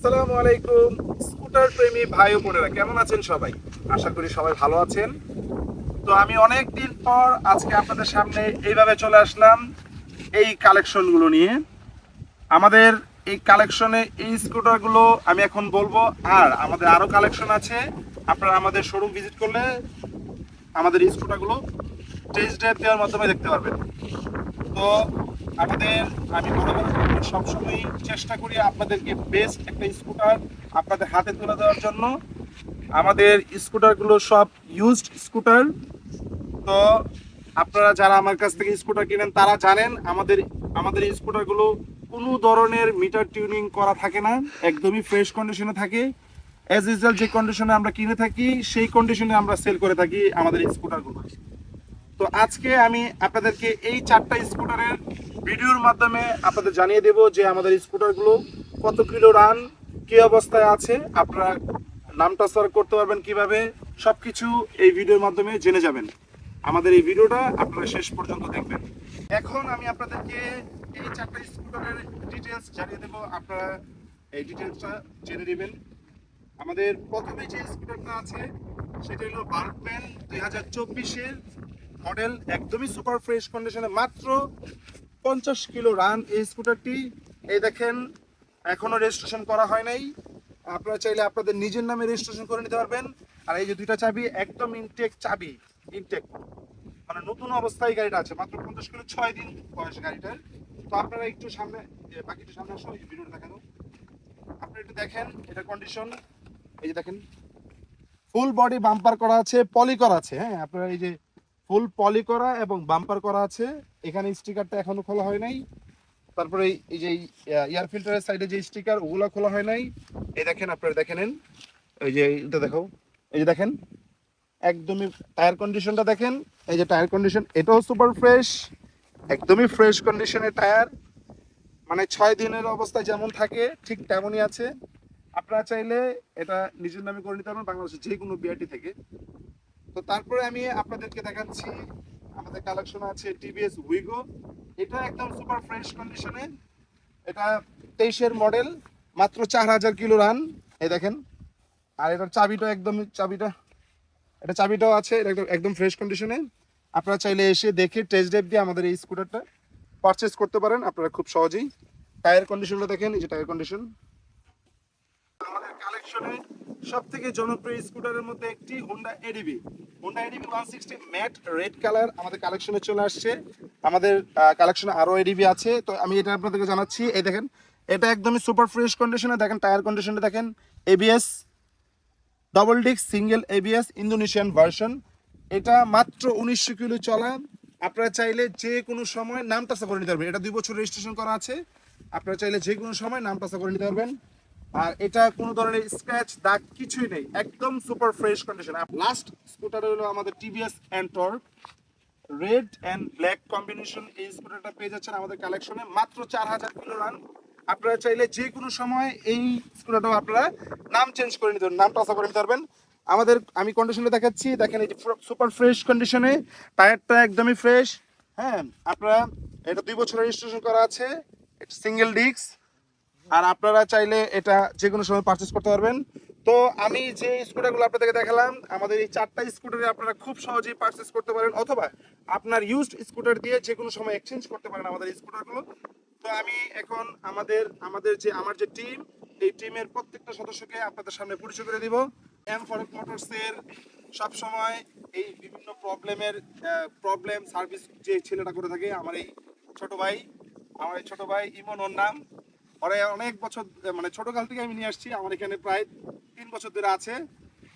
আসসালামু আলাইকুম স্কুটার প্রেমী ভাই ও বোনেরা, কেমন আছেন সবাই? আশা করি সবাই ভালো আছেন। তো আমি অনেক দিন পর আজকে আপনাদের সামনে এইভাবে চলে আসলাম এই কালেকশনগুলো নিয়ে। আমাদের এই কালেকশনে এই স্কুটারগুলো আমি এখন বলবো, আর আমাদের আরো কালেকশন আছে। আপনারা আমাদের শোরুম ভিজিট করলে আমাদের এই স্কুটারগুলো টেস্ট ড্রাইভ দেওয়ার মাধ্যমে দেখতে পারবেন। তো আমাদের আমি সবসময় চেষ্টা করি আপনাদেরকে বেস্ট একটা স্কুটার আপনাদের হাতে তুলে দেওয়ার জন্য। আমাদের স্কুটারগুলো সব ইউজড স্কুটার। তো আপনারা যারা আমার কাছ থেকে স্কুটার কিনেন তারা জানেন আমাদের আমাদের এই স্কুটারগুলো কোনো ধরনের মিটার টিউনিং করা থাকে না, একদমই ফ্রেশ কন্ডিশনে থাকে। অ্যাজ ইউজুয়াল যে কন্ডিশনে আমরা কিনে থাকি সেই কন্ডিশনে আমরা সেল করে থাকি আমাদের এই স্কুটারগুলো। তো আজকে আমি আপনাদেরকে এই চারটা স্কুটারের ভিডিওর মাধ্যমে আপনাদের জানিয়ে দেব যে আমাদের স্কুটারগুলো কত কিলো রান, কি অবস্থায় আছে, আপনারা নাম ট্রান্সফার করতে পারবেন কিভাবে, সবকিছু এই ভিডিওর মাধ্যমে জেনে যাবেন। আমাদের এই ভিডিওটা আপনারা শেষ পর্যন্ত দেখবেন। এখন আমি আপনাদেরকে এই চারটা স্কুটারের ডিটেলস জানিয়ে দেব, আপনারা এই ডিটেলসটা জেনে নেবেন। আমাদের প্রথমে যে স্কুটারটা আছে সেটা হলো বার্কম্যান 2024-এর মডেল, একদমই সুপার ফ্রেশ কন্ডিশনে, মাত্র 50 কিলো রান এই স্কুটারটি। এই দেখেন, এখনো রেজিস্ট্রেশন করা হয় নাই। আপনারা চাইলে আপনাদের নিজের নামে রেজিস্ট্রেশন করে নিতে পারবেন। আর এই যে দুইটা চাবি একদম ইনটেক চাবি, ইনটেক মানে নতুন অবস্থায় গাড়িটা আছে, মাত্র 50 কিলো, 6 দিন বয়স গাড়িটার। তো আপনারা একটু সামনে, বাকি একটু সামনে আসো, এই ভিডিওটা দেখানো। আপনারা একটু দেখেন এটা কন্ডিশন। এই যে দেখেন, ফুল বডি বাম্পার করা আছে, পলি করা আছে। হ্যাঁ, আপনারা এই যে ফুল পলি করা এবং বাম্পার করা আছে। এখানে স্টিকারটা এখনো খোলা হয় নাই। তারপরে এই যে এয়ার ফিল্টারের সাইডে যে স্টিকার, ওগুলো খোলা হয় নাই। এই দেখেন, আপনারা দেখে নেন, এই যে এটা দেখো, এই যে দেখেন একদমই টায়ার কন্ডিশনটা দেখেন। এই যে টায়ার কন্ডিশন, এটাও সুপার ফ্রেশ, একদমই ফ্রেশ কন্ডিশনের টায়ার। মানে 6 দিনের অবস্থায় যেমন থাকে ঠিক তেমনই আছে। আপনারা চাইলে এটা নিজের নামে করে নিতে পারবেন বাংলাদেশের যে কোনো বিআরটি থেকে। তো তারপরে আমি আপনাদেরকে দেখাচ্ছি আমাদের কালেকশন আছে টিভিএস উইগো। এটা একদম সুপার ফ্রেশ কন্ডিশনে, এটা 23-এর মডেল, মাত্র 4000 কিলো রান। এই দেখেন, আর এটার চাবিটা এটা চাবিটাও আছে, এটা একদম একদম ফ্রেশ কন্ডিশনে। আপনারা চাইলে এসে দেখে টেস্ট ড্রাইভ দিয়ে আমাদের এই স্কুটারটা পারচেস করতে পারেন আপনারা খুব সহজেই। টায়ার কন্ডিশনটা দেখেন, এই যে টায়ার কন্ডিশন। আমাদের কালেকশনে সবথেকে জনপ্রিয় স্কুটারের মধ্যে একটি Honda ADB 160 matte red colour আমাদের কালেকশনে চলে আসছে। আমাদের কালেকশনে আরো এডিবি আছে, তো আমি এটা আপনাদেরকে জানাচ্ছি। এই দেখেন, এটা একদমই সুপার ফ্রেশ কন্ডিশনে। দেখেন টায়ার কন্ডিশনটা দেখেন, ABS double disc single ABS Indonesian version. এটা মাত্র 1900 কিলো চলা। আপনারা চাইলে যে কোনো সময় নাম টাসা করে নিতে পারবেন। এটা 2 বছর রেজিস্ট্রেশন করা আছে। আপনারা চাইলে যে কোনো সময় নাম টাসা করে নিতে পারবেন। আর এটা কোনো ধরনের স্ক্র্যাচ দাগ কিছুই নেই, একদম super fresh condition. Last scooter হলো আমাদের TVS Ntorq red and black combination. এই স্কুটারটা পেয়ে যাচ্ছেন আমাদের কালেকশনে, মাত্র 4000 কিলো রান। আপনারা চাইলে যে কোনো সময় এই স্কুটারটাও আপনারা নাম চেঞ্জ করে নিতে পারবেন, নাম টাসা করে নিতে পারবেন। আমি কন্ডিশনে দেখাচ্ছি, দেখেন এই যে সুপার ফ্রেশ কন্ডিশনে, টায়ারটা একদমই ফ্রেশ। হ্যাঁ, আপনারা এটা 2 বছর রেজিস্ট্রেশন করা আছে, সিঙ্গেল ডিস্ক। আর আপনারা চাইলে এটা যে কোনো সময় পারচেস করতে পারবেন। তো আমি যে স্কুটারগুলো আপনাদেরকে দেখালাম, আমাদের এই চারটা স্কুটারে আপনারা খুব সহজেই পারচেস করতে পারেন, অথবা আপনার ইউজড স্কুটার দিয়ে যে কোনো সময় এক্সচেঞ্জ করতে পারেন আমাদের এই স্কুটারগুলো। তো আমি এখন আমার যে টিম, এই টিমের প্রত্যেকটা সদস্যকে আপনাদের সামনে পরিচয় করে দিব। এম ফারুক মোটরসের সবসময় এই বিভিন্ন প্রবলেম সার্ভিস যে ছেলেটা করে থাকে, আমার এই ছোট ভাই ইমন ওর নাম। ওরা অনেক বছর, মানে ছোটকাল থেকে আমি নিয়ে আসছি, আমার এখানে প্রায় 3 বছর ধরে আছে।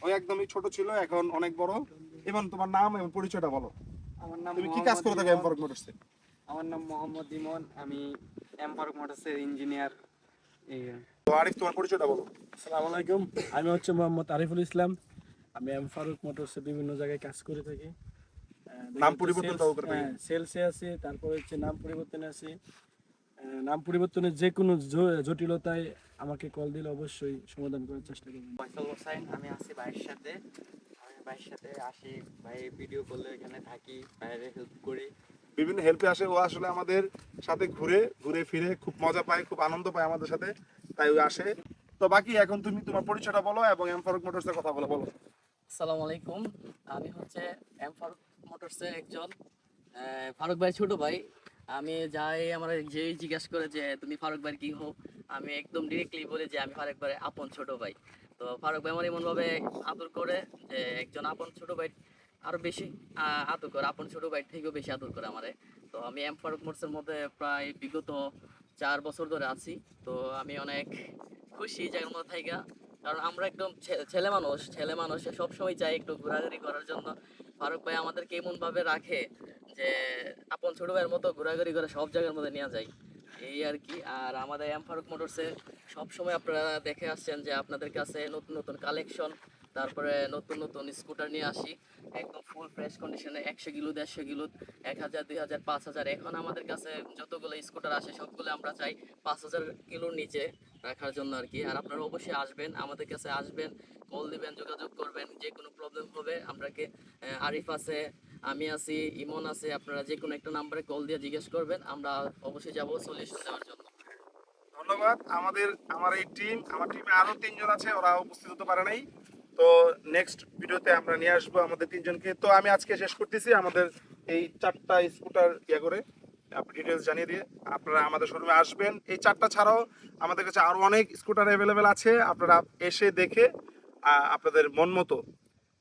ওই একদমই ছোট ছিল, এখন অনেক বড়। এবং তোমার নাম এবং পরিচয়টা বলো। আমার নাম তুমি কি কাজ করে থাকো এম ফারুক মোটরসে? আমার নাম মোহাম্মদ ইমন, আমি এম ফারুক মোটরসের ইঞ্জিনিয়ার। তো আরিফ, তোমার পরিচয়টা বলো। আসসালামু আলাইকুম, আমি হচ্ছে মোহাম্মদ আরিফুল ইসলাম। আমি এম ফারুক মোটরসে বিভিন্ন জায়গায় কাজ করে থাকি। নাম পরিবর্তনটাও করে থাকি। সেলসে আছি, তারপর হচ্ছে নাম পরিবর্তনে আছি। নাম পরিবর্তনের যে কোনো জটিলতায় আমাকে কল দিলে অবশ্যই সমাধান করার চেষ্টা করবেন। ফয়সাল হোসাইন, আমি আছি ভাইয়ের সাথে। আমি ভাইয়ের সাথে আসি, ভাই ভিডিও করলে এখানে থাকি, বাইরে হেল্প করি। বিভিন্ন হেল্পে আসে, ও আসলে আমাদের সাথে ঘুরে ঘুরে ফিরে খুব মজা পায়, খুব আনন্দ পায় আমাদের সাথে, তাই ও আসে। তো বাকি এখন তুমি তোমার পরিচয়টা বলো এবং এম ফারুক মোটরসের কথা বলো। আসসালামু আলাইকুম। আমি হচ্ছে এম ফারুক মোটরসের একজন ফারুক ভাই ছোট ভাই। আমি যাই আমার যেই জিজ্ঞাসা করে যে তুমি ফারুক ভাই কি হো, আমি একদম ডিরেক্টলি বলি যে আমি ফারুক ভাই আপন ছোট ভাই। তো ফারুক ভাই আমার এমনভাবে আদর করে যে একজন আপন ছোট ভাই আরো বেশি আদর করে, আপন ছোট ভাই থেকেও বেশি আদর করে আমারে। তো আমি এম ফারুক মোটরসের মধ্যে প্রায় বিগত 4 বছর ধরে আছি। তো আমি অনেক খুশি এই জায়গার মধ্যে থাইকা, কারণ আমরা একদম ছেলে মানুষ সবসময় চাই একটু ঘোরাঘুরি করার জন্য। ফারুক ভাই আমাদেরকে এমন ভাবে রাখে যে আপন ছোট ভাইয়ের মতো ঘোরাঘুরি করে সব জায়গার মধ্যে নিয়ে যায়, এই আর কি। আর আমাদের এম ফারুক মোটরসে সবসময় আপনারা দেখে আসছেন যে আপনাদের কাছে নতুন নতুন কালেকশন, তারপরে নতুন নতুন স্কুটার নিয়ে আসি একদম ফুল ফ্রেশ কন্ডিশনে, 100 কিলো 150 কিলো, 1000 2000 5000। এখন আমাদের কাছে যতগুলো স্কুটার আসে সবগুলো আমরা চাই 5000 কিলোর নিচে রাখার জন্য আর কি। আর আপনারা অবশ্যই আসবেন, আমাদের কাছে আসবেন, কল দিবেন, যোগাযোগ করবেন, যে কোনো প্রবলেম হবে আমরাকে আরিফ আছে, আমি আছি, ইমন আছে, আপনারা যে কোনো একটা নাম্বারে কল দিয়ে জিজ্ঞেস করবেন, আমরা অবশ্যই যাব সলিউশন দেওয়ার জন্য। ধন্যবাদ। আমার টিমে আরো 3 জন আছে, ওরা উপস্থিত হতে পারে নাই। তো নেক্সট ভিডিওতে আমরা নিয়ে আসবো আমাদের 3 জনকে। তো আমি আজকে শেষ করতেছি আমাদের এই 4টা স্কুটার করে আপনি ডিটেলস জানিয়ে দিয়ে আপনারা আমাদের শোরুমে আসবেন। এই 4টা ছাড়াও আমাদের কাছে আরো অনেক স্কুটার অ্যাভেলেবেল আছে, আপনারা এসে দেখে আপনাদের মন মতো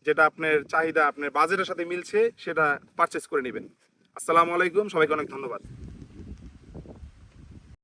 যেটা আপনার চাহিদা আপনার বাজেটের সাথে মিলছে সেটা পারচেস করে নেবেন। আসসালামু আলাইকুম, সবাইকে অনেক ধন্যবাদ।